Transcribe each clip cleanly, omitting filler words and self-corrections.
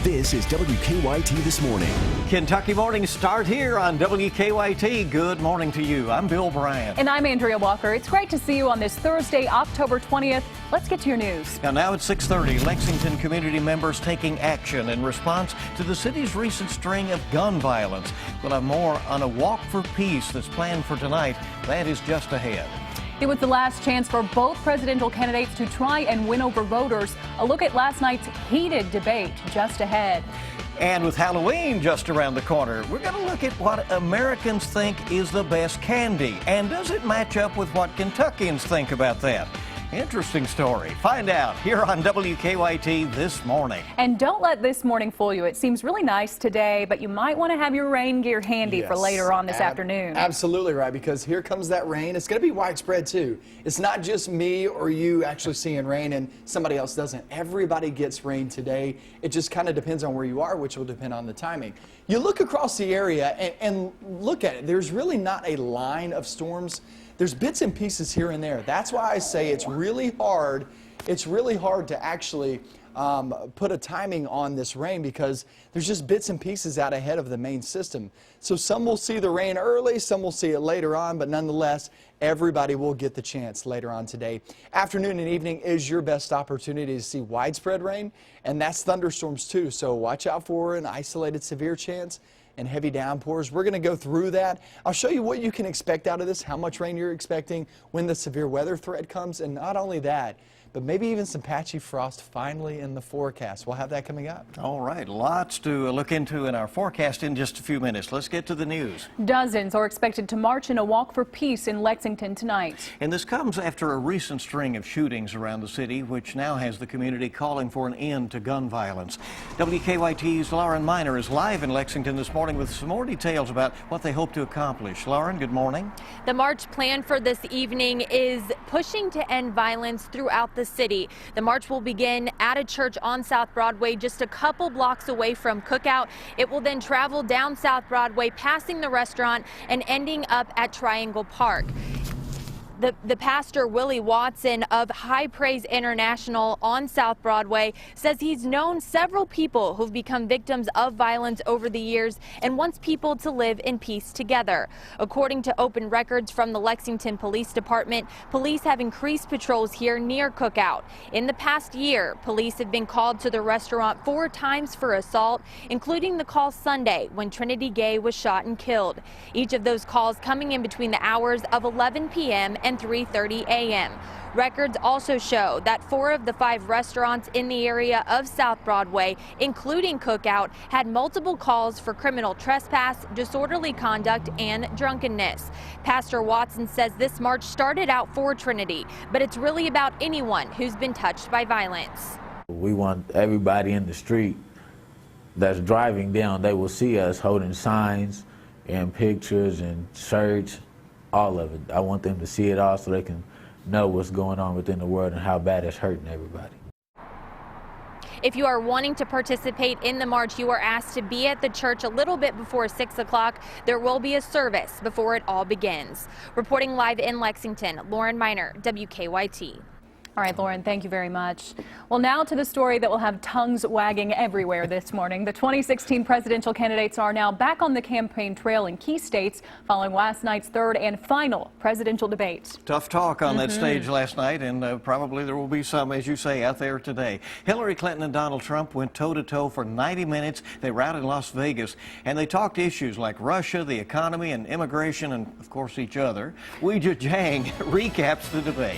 This is WKYT This Morning. Kentucky mornings start here on WKYT. Good morning to you. I'm Bill Bryant. And I'm Andrea Walker. It's great to see you on this Thursday, October 20th. Let's get to your news. Now at 6:30, Lexington community members taking action in response to the city's recent string of gun violence. We'll have more on a walk for peace that's planned for tonight. That is just ahead. It was the last chance for both presidential candidates to try and win over voters. A look at last night's heated debate just ahead. And with Halloween just around the corner, we're going to look at what Americans think is the best candy. And does it match up with what Kentuckians think about that? Interesting story. Find out here on WKYT This Morning. And don't let this morning fool you. It seems really nice today, but you might want to have your rain gear handy for later on this afternoon. Absolutely right, because here comes that rain. It's going to be widespread too. It's not just me or you actually seeing rain and somebody else doesn't. Everybody gets rain today. It just kind of depends on where you are, which will depend on the timing. You look across the area and look at it. There's really not a line of storms. There's bits and pieces here and there. That's why I say it's really hard. It's really hard to actually put a timing on this rain because there's just bits and pieces out ahead of the main system. So some will see the rain early, some will see it later on, but nonetheless, everybody will get the chance later on today. Afternoon and evening is your best opportunity to see widespread rain, and that's thunderstorms too. So watch out for an isolated severe chance and heavy downpours. We're going to go through that. I'll show you what you can expect out of this, how much rain you're expecting when the severe weather threat comes, and not only that, but maybe even some patchy frost finally in the forecast. We'll have that coming up. All right, lots to look into in our forecast in just a few minutes. Let's get to the news. Dozens are expected to march in a walk for peace in Lexington tonight. And this comes after a recent string of shootings around the city, which now has the community calling for an end to gun violence. WKYT's Lauren Miner is live in Lexington this morning with some more details about what they hope to accomplish. Lauren, good morning. The march planned for this evening is pushing to end violence throughout the city. The march will begin at a church on South Broadway, just a couple blocks away from Cookout. It will then travel down South Broadway, passing the restaurant and ending up at Triangle Park. The pastor, Willie Watson of High Praise International on South Broadway, says he's known several people who've become victims of violence over the years and wants people to live in peace together. According to open records from the Lexington Police Department, police have increased patrols here near Cookout. In the past year, police have been called to the restaurant 4 times for assault, including the call Sunday when Trinity Gay was shot and killed. Each of those calls coming in between the hours of 11 p.m. and 3:30 a.m. Records also show that 4 of the 5 restaurants in the area of South Broadway, including Cookout, had multiple calls for criminal trespass, disorderly conduct, and drunkenness. Pastor Watson says this march started out for Trinity, but it's really about anyone who's been touched by violence. We want everybody in the street that's driving down, they will see us holding signs and pictures and shirts. All of it. I want them to see it all so they can know what's going on within the world and how bad it's hurting everybody. If you are wanting to participate in the march, you are asked to be at the church a little bit before 6 o'clock. There will be a service before it all begins. Reporting live in Lexington, Lauren Miner, WKYT. All right, Lauren, thank you very much. Well, now to the story that will have tongues wagging everywhere this morning. The 2016 presidential candidates are now back on the campaign trail in key states following last night's third and final presidential debate. Tough talk on that stage last night, and probably there will be some, as you say, out there today. Hillary Clinton and Donald Trump went toe-to-toe for 90 minutes. They were out in Las Vegas, and they talked issues like Russia, the economy, and immigration, and, of course, each other. Weijia Jiang recaps the debate.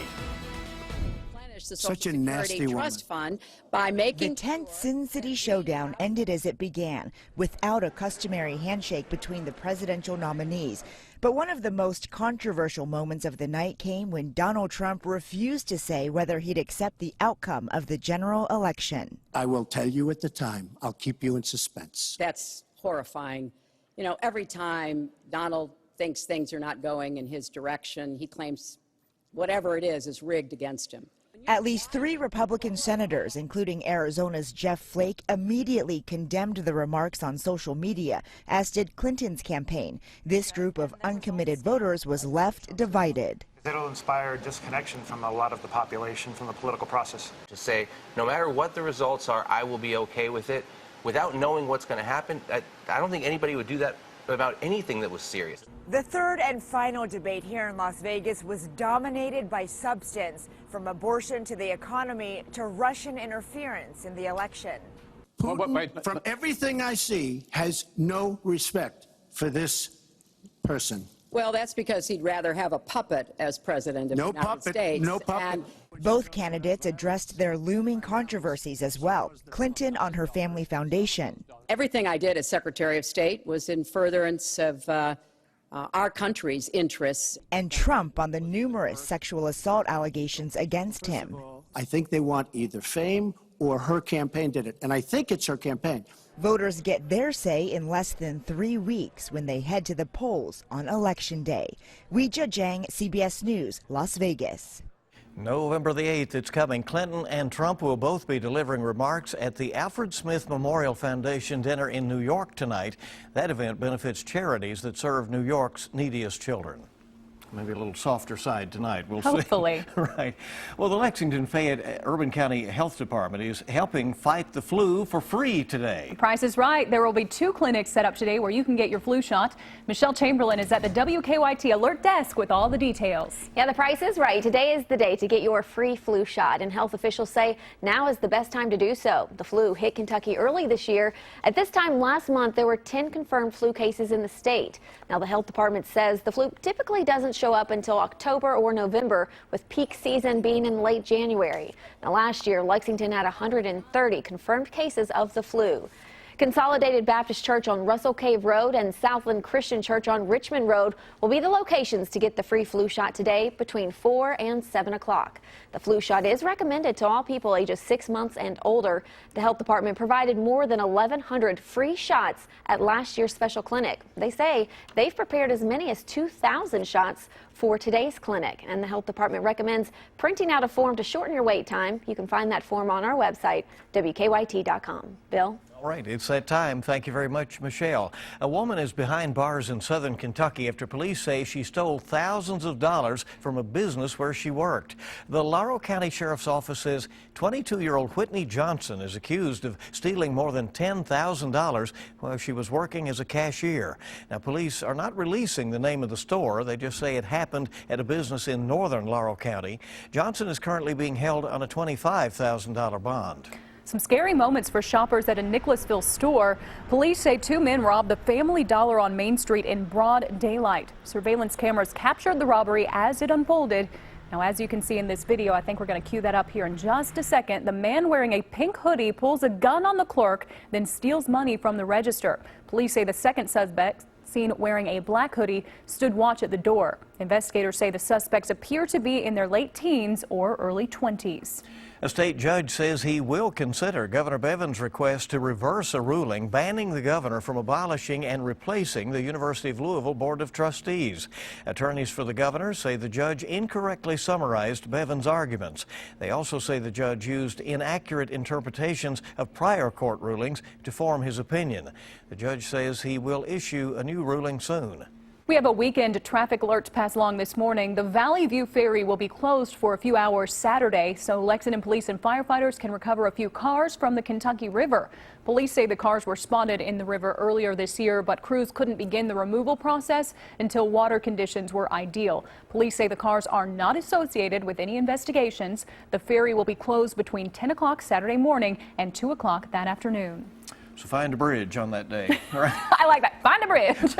Such a nasty trust fund by making the tense Sin City showdown ended as it began, without a customary handshake between the presidential nominees. But one of the most controversial moments of the night came when Donald Trump refused to say whether he'd accept the outcome of the general election. I will tell you at the time. I'll keep you in suspense. That's horrifying. You know, every time Donald thinks things are not going in his direction, he claims whatever it is rigged against him. At least 3 Republican senators, including Arizona's Jeff Flake, immediately condemned the remarks on social media, as did Clinton's campaign. This group of uncommitted voters was left divided. It'll inspire disconnection from a lot of the population from the political process. To say, no matter what the results are, I will be okay with it. without knowing what's going to happen, I don't think anybody would do that about anything that was serious. The third and final debate here in Las Vegas was dominated by substance, from abortion to the economy to Russian interference in the election. Putin, from everything I see, has no respect for this person. Well, that's because he'd rather have a puppet as president of the United States. No puppet. Both candidates addressed their looming controversies as well. Clinton on her family foundation. Everything I did as Secretary of State was in furtherance of our country's interests. And Trump on the numerous sexual assault allegations against him. I think they want either fame or her campaign did it, and I think it's her campaign. Voters get their say in less than 3 weeks when they head to the polls on Election Day. Weijia Zhang, CBS News, Las Vegas. November the 8th, it's coming. Clinton and Trump will both be delivering remarks at the Alfred Smith Memorial Foundation dinner in New York tonight. That event benefits charities that serve New York's neediest children. Maybe a little softer side tonight, we'll see. Hopefully. Right. Well, the Lexington Fayette Urban County Health Department is helping fight the flu for free today. The Price is Right. There will be 2 clinics set up today where you can get your flu shot. Michelle Chamberlain is at the WKYT Alert Desk with all the details. Yeah, the Price is Right. Today is the day to get your free flu shot, and health officials say now is the best time to do so. The flu hit Kentucky early this year. At this time last month, there were 10 confirmed flu cases in the state. Now, the health department says the flu typically doesn't show up until October or November, with peak season being in late January. Now, last year, Lexington had 130 confirmed cases of the flu. Consolidated Baptist Church on Russell Cave Road and Southland Christian Church on Richmond Road will be the locations to get the free flu shot today between 4 and 7 o'clock. The flu shot is recommended to all people ages 6 months and older. The health department provided more than 1,100 free shots at last year's special clinic. They say they've prepared as many as 2,000 shots for today's clinic, and the health department recommends printing out a form to shorten your wait time. You can find that form on our website, WKYT.com. Bill? All right, it's that time. Thank you very much, Michelle. A woman is behind bars in southern Kentucky after police say she stole thousands of dollars from a business where she worked. The Laurel County Sheriff's Office says 22-year-old Whitney Johnson is accused of stealing more than $10,000 while she was working as a cashier. Now, police are not releasing the name of the store. They just say it happened at a business in northern Laurel County. Johnson is currently being held on a $25,000 bond. Some scary moments for shoppers at a Nicholasville store. Police say 2 men robbed the Family Dollar on Main Street in broad daylight. Surveillance cameras captured the robbery as it unfolded. Now, as you can see in this video, I think we're going to cue that up here in just a second. The man wearing a pink hoodie pulls a gun on the clerk, then steals money from the register. Police say the second suspect, seen wearing a black hoodie, stood watch at the door. Investigators say the suspects appear to be in their late teens or early 20s. A state judge says he will consider Governor Bevin's request to reverse a ruling banning the governor from abolishing and replacing the University of Louisville Board of Trustees. Attorneys for the governor say the judge incorrectly summarized Bevin's arguments. They also say the judge used inaccurate interpretations of prior court rulings to form his opinion. The judge says he will issue a new ruling soon. We have a weekend traffic alert to pass along this morning. The Valley View Ferry will be closed for a few hours Saturday, so Lexington police and firefighters can recover a few cars from the Kentucky River. Police say the cars were spotted in the river earlier this year, but crews couldn't begin the removal process until water conditions were ideal. Police say the cars are not associated with any investigations. The ferry will be closed between 10 o'clock Saturday morning and 2 o'clock that afternoon. So find a bridge on that day. All right. I like that. Find a bridge.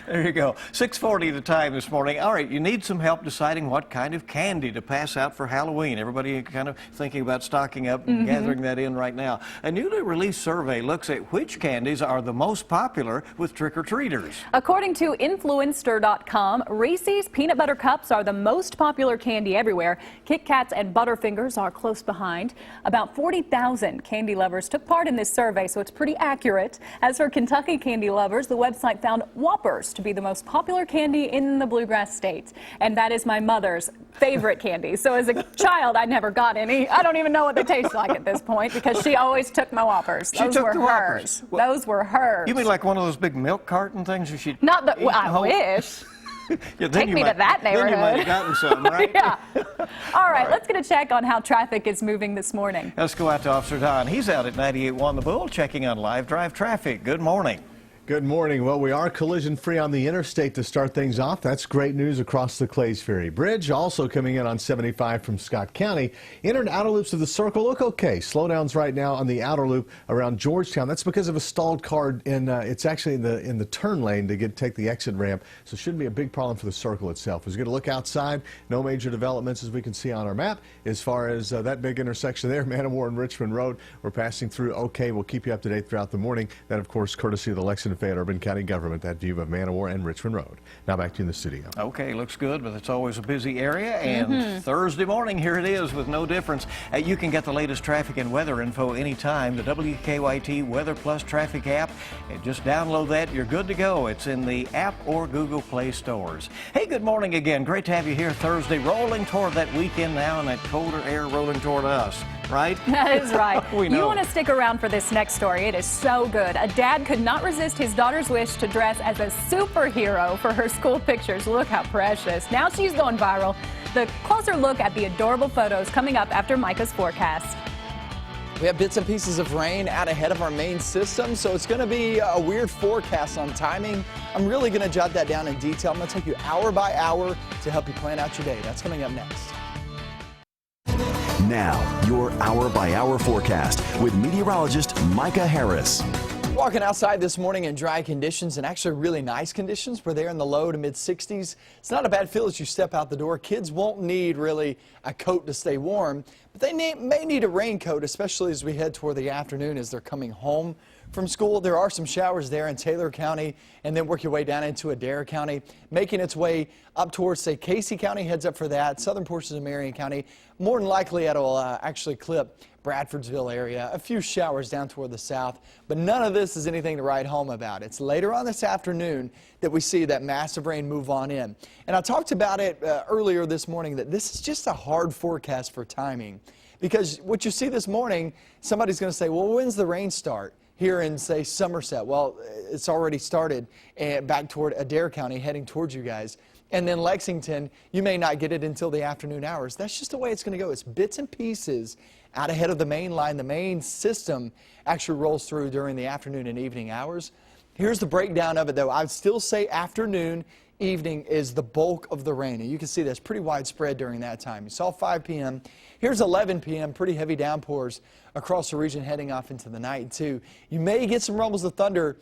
There you go. 6:40 the time this morning. All right, you need some help deciding what kind of candy to pass out for Halloween. Everybody kind of thinking about stocking up and gathering that in right now. A newly released survey looks at which candies are the most popular with trick-or-treaters. According to Influencer.com, Reese's Peanut Butter Cups are the most popular candy everywhere. Kit Kats and Butterfingers are close behind. About 40,000 candy lovers took part in this survey, so it's pretty accurate. As for Kentucky candy lovers, the website found Whoppers to be the most popular candy in the Bluegrass State. And that is my mother's favorite candy. So as a child, I never got any. I don't even know what they taste like at this point because she always took my Whoppers. Those were hers. Those were hers. You mean like one of those big milk carton things? Not the, well, I wish. Take me to that neighborhood. Then you might have gotten some, right? Yeah. All right, let's get a check on how traffic is moving this morning. Let's go out to Officer Don. He's out at 98.1 The Bull checking on live drive traffic. Good morning. Good morning. Well, we are collision free on the interstate to start things off. That's great news across the Clays Ferry Bridge. Also coming in on 75 from Scott County. Inner and outer loops of the circle look okay. Slowdowns right now on the outer loop around Georgetown. That's because of a stalled car it's actually in the turn lane to take the exit ramp. So it shouldn't be a big problem for the circle itself. As we get a look outside, no major developments as we can see on our map. As far as that big intersection there, Manawar and Richmond Road, we're passing through okay. We'll keep you up to date throughout the morning. That, of course, courtesy of the Lexington Fayette Urban County Government, that view of Manawar and Richmond Road. Now back to you in the studio. Okay, looks good, but it's always a busy area. And Thursday morning, here it is with no difference. You can get the latest traffic and weather info anytime. The WKYT Weather Plus traffic app. And just download that. You're good to go. It's in the app or Google Play stores. Hey, good morning again. Great to have you here Thursday. Rolling toward that weekend now and that colder air rolling toward us. Right? That is right. We know. You want to stick around for this next story. It is so good. A dad could not resist his daughter's wish to dress as a superhero for her school pictures. Look how precious. Now she's going viral. The closer look at the adorable photos coming up after Micah's forecast. We have bits and pieces of rain out ahead of our main system, so it's going to be a weird forecast on timing. I'm really going to jot that down in detail. I'm going to take you hour by hour to help you plan out your day. That's coming up next. Now, your hour-by-hour forecast with meteorologist Micah Harris. Walking outside this morning in dry conditions and actually really nice conditions. We're there in the low to mid 60s. It's not a bad feel as you step out the door. Kids won't need really a coat to stay warm, but they may need a raincoat, especially as we head toward the afternoon as they're coming home from school. There are some showers there in Taylor County, and then work your way down into Adair County, making its way up towards, say, Casey County, heads up for that. Southern portions of Marion County, more than likely it'll actually clip Bradfordsville area. A few showers down toward the south, but none of this is anything to write home about. It's later on this afternoon that we see that massive rain move on in. And I talked about it earlier this morning that this is just a hard forecast for timing, because what you see this morning, somebody's going to say, well, when's the rain start? Here in, say, Somerset. Well, it's already started back toward Adair County, heading towards you guys. And then Lexington, you may not get it until the afternoon hours. That's just the way it's going to go. It's bits and pieces out ahead of the main line. The main system actually rolls through during the afternoon and evening hours. Here's the breakdown of it, though. I would still say afternoon, evening is the bulk of the rain. And you can see that's pretty widespread during that time. You saw 5 p.m. Here's 11 p.m., pretty heavy downpours across the region heading off into the night, too. You may get some rumbles of thunder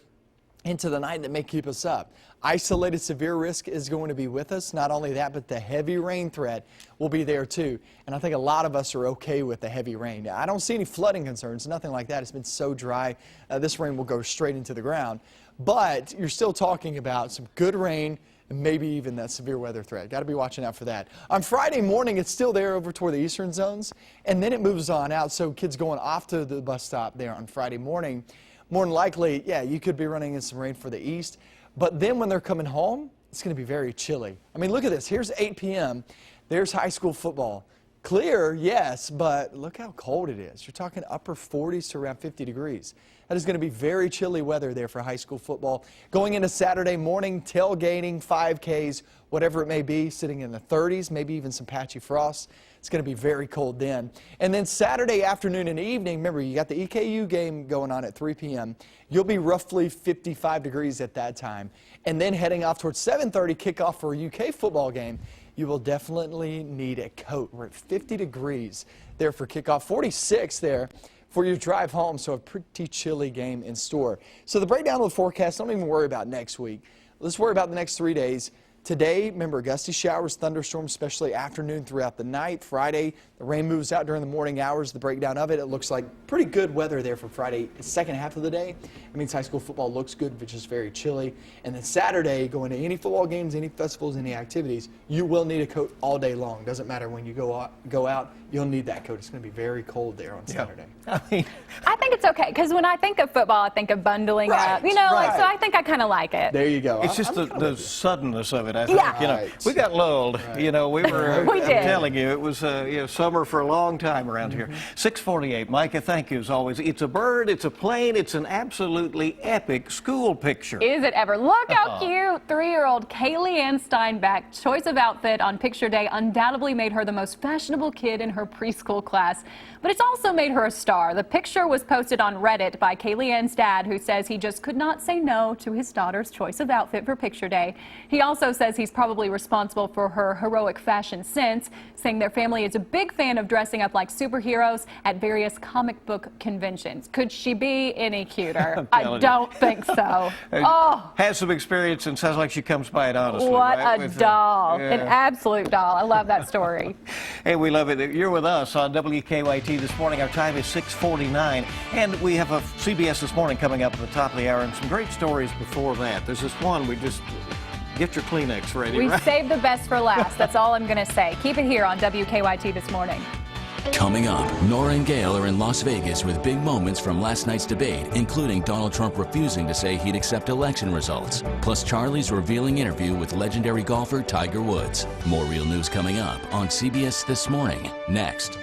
into the night that may keep us up. Isolated severe risk is going to be with us. Not only that, but the heavy rain threat will be there, too. And I think a lot of us are okay with the heavy rain. I don't see any flooding concerns, nothing like that. It's been so dry. This rain will go straight into the ground. But you're still talking about some good rain, and maybe even that severe weather threat. Got to be watching out for that. On Friday morning, it's still there over toward the eastern zones, and then it moves on out. So kids going off to the bus stop there on Friday morning, more than likely, yeah, you could be running into some rain for the east. But then when they're coming home, it's going to be very chilly. I mean, look at this. Here's 8 p.m. There's high school football. Clear, yes, but look how cold it is. You're talking upper 40s to around 50 degrees. That is going to be very chilly weather there for high school football. Going into Saturday morning, tailgating, 5Ks, whatever it may be, sitting in the 30s, maybe even some patchy frost. It's going to be very cold then. And then Saturday afternoon and evening, remember, you got the EKU game going on at 3 p.m. You'll be roughly 55 degrees at that time. And then heading off towards 7:30 kickoff for a UK football game, you will definitely need a coat. We're at 50 degrees there for kickoff, 46 there for your drive home, so a pretty chilly game in store. So the breakdown of the forecast, don't even worry about next week. Let's worry about the next 3 days. Today, remember, gusty showers, thunderstorms, especially afternoon throughout the night. Friday, the rain moves out during the morning hours. The breakdown of it, it looks like pretty good weather there for Friday, second half of the day. It means high school football looks good, but just very chilly. And then Saturday, going to any football games, any festivals, any activities, you will need a coat all day long. Doesn't matter when you go out, you'll need that coat. It's going to be very cold there on Saturday. I think it's okay, because when I think of football, I think of bundling up. You know, so I think I kind of like it. There you go. It's just the suddenness of it. I think. Yeah. You know, we got lulled. You know, we were. We did. I'm telling you, it was summer for a long time around here. 6:48. Micah, thank you as always. It's a bird. It's a plane. It's an absolutely epic school picture. Is it ever? Look how cute 3-year-old Kaylee Ann Steinbach's choice of outfit on picture day undoubtedly made her the most fashionable kid in her preschool class. But it's also made her a star. The picture was posted on Reddit by Kaylee Ann's dad, who says he just could not say no to his daughter's choice of outfit for picture day. He also says he's probably responsible for her heroic fashion sense, saying their family is a big fan of dressing up like superheroes at various comic book conventions. Could she be any cuter? I don't think so. Has some experience and sounds like she comes by it honestly. What right? a doll. An absolute doll. I love that story. Hey, we love it that you're with us on WKYT this morning. Our time is 6:49, and we have a CBS This Morning coming up at the top of the hour, and some great stories before that. There's this one, we just get your Kleenex ready. We right? saved the best for last. That's all I'm going to say. Keep it here on WKYT This Morning. Coming up, Nora and Gail are in Las Vegas with big moments from last night's debate, including Donald Trump refusing to say he'd accept election results, plus Charlie's revealing interview with legendary golfer Tiger Woods. More real news coming up on CBS This Morning, next.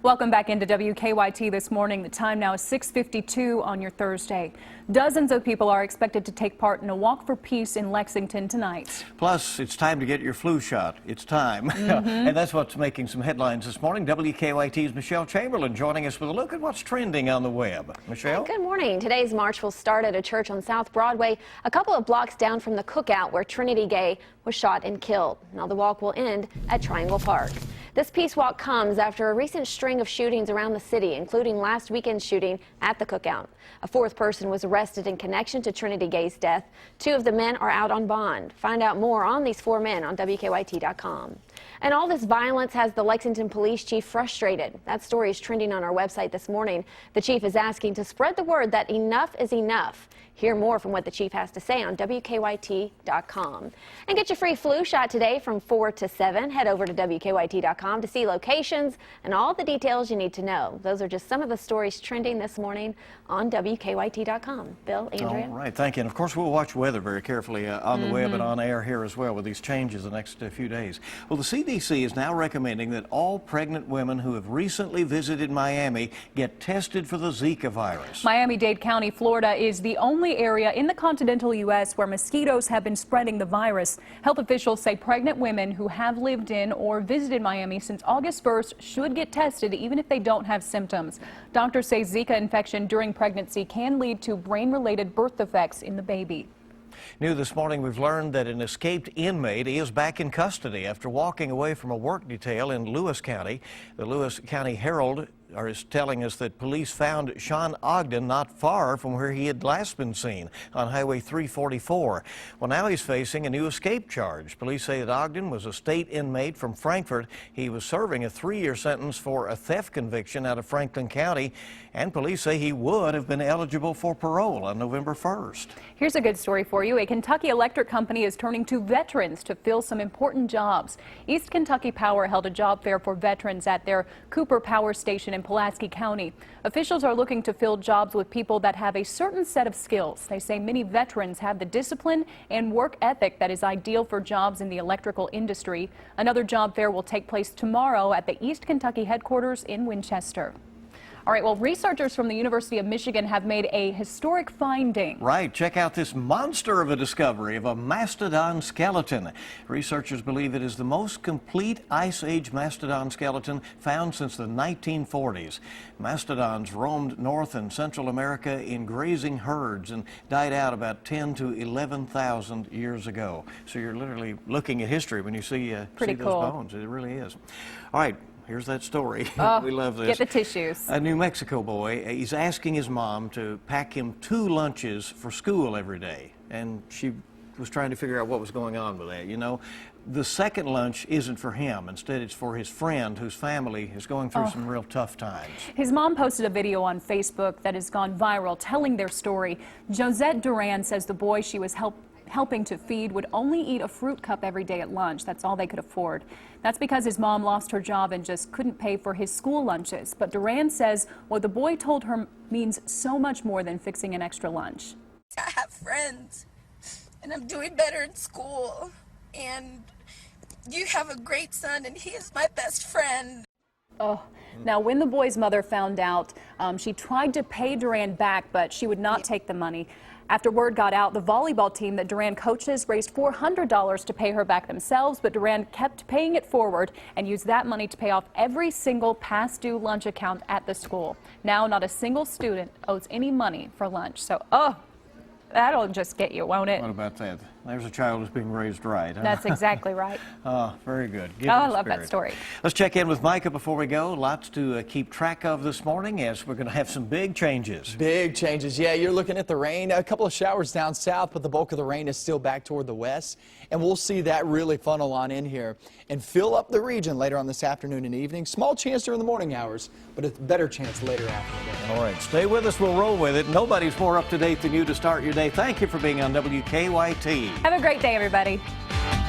Welcome back into WKYT This Morning. The time now is 6:52 on your Thursday. Dozens of people are expected to take part in a walk for peace in Lexington tonight. Plus, it's time to get your flu shot. It's time. And that's what's making some headlines this morning. WKYT's Michelle Chamberlain joining us with a look at what's trending on the web. Michelle? Good morning. Today's march will start at a church on South Broadway, a couple of blocks down from the cookout where Trinity Gay was shot and killed. Now the walk will end at Triangle Park. This peace walk comes after a recent string of shootings around the city, including last weekend's shooting at the cookout. A fourth person was arrested in connection to Trinity Gay's death. 2 of the men are out on bond. Find out more on these 4 men on WKYT.com. And all this violence has the Lexington police chief frustrated. That story is trending on our website this morning. The chief is asking to spread the word that enough is enough. Hear more from what the chief has to say on WKYT.com. And get your free flu shot today from 4 to 7. Head over to WKYT.com to see locations and all the details you need to know. Those are just some of the stories trending this morning on WKYT.com. Bill, Andrea? All right, thank you. And of course, we'll watch weather very carefully on the web and on air here as well with these changes the next few days. Well, the CDC is now recommending that all pregnant women who have recently visited Miami get tested for the Zika virus. Miami-Dade County, Florida is the only area in the continental U.S. where mosquitoes have been spreading the virus. Health officials say pregnant women who have lived in or visited Miami since August 1st should get tested even if they don't have symptoms. Doctors say Zika infection during pregnancy can lead to brain-related birth defects in the baby. New this morning, we've learned that an escaped inmate is back in custody after walking away from a work detail in Lewis County. The Lewis County Herald is telling us that police found Sean Ogden not far from where he had last been seen on Highway 344. Well, now he's facing a new escape charge. Police say that Ogden was a state inmate from Frankfort. He was serving a 3-year sentence for a theft conviction out of Franklin County, and police say he would have been eligible for parole on November 1st. Here's a good story for you. A Kentucky electric company is turning to veterans to fill some important jobs. East Kentucky Power held a job fair for veterans at their Cooper Power Station in Pulaski County. Officials are looking to fill jobs with people that have a certain set of skills. They say many veterans have the discipline and work ethic that is ideal for jobs in the electrical industry. Another job fair will take place tomorrow at the East Kentucky headquarters in Winchester. All right, well, researchers from the University of Michigan have made a historic finding. Right, check out this monster of a discovery of a mastodon skeleton. Researchers believe it is the most complete Ice Age mastodon skeleton found since the 1940s. Mastodons roamed North and Central America in grazing herds and died out about 10 to 11,000 years ago. So you're literally looking at history when you see those bones. It really is. All right. Here's that story. We love this. Get the tissues. A New Mexico boy, he's asking his mom to pack him 2 lunches for school every day. And she was trying to figure out what was going on with that. You know, the second lunch isn't for him. Instead, it's for his friend wose family is going through some real tough times. His mom posted a video on Facebook that has gone viral telling their story. Josette Duran says the boy she was helping to feed would only eat a fruit cup every day at lunch. That's all they could afford. That's because his mom lost her job and just couldn't pay for his school lunches. But Duran says what the boy told her means so much more than fixing an extra lunch. I have friends and I'm doing better in school. And you have a great son, and he is my best friend. Oh, now when the boy's mother found out, she tried to pay Duran back, but she would not take the money. After word got out, the volleyball team that Duran coaches raised $400 to pay her back themselves, but Duran kept paying it forward and used that money to pay off every single past due lunch account at the school. Now not a single student owes any money for lunch. So, that'll just get you, won't it? What about that? There's a child who's being raised right. Huh? That's exactly right. Very good. I love that story. Let's check in with Micah before we go. Lots to keep track of this morning as we're going to have some big changes. Big changes. Yeah, you're looking at the rain. A couple of showers down south, but the bulk of the rain is still back toward the west. And we'll see that really funnel on in here and fill up the region later on this afternoon and evening. Small chance during the morning hours, but a better chance later after the day. All right, stay with us. We'll roll with it. Nobody's more up to date than you to start your day. Thank you for being on WKYT. Have a great day, everybody.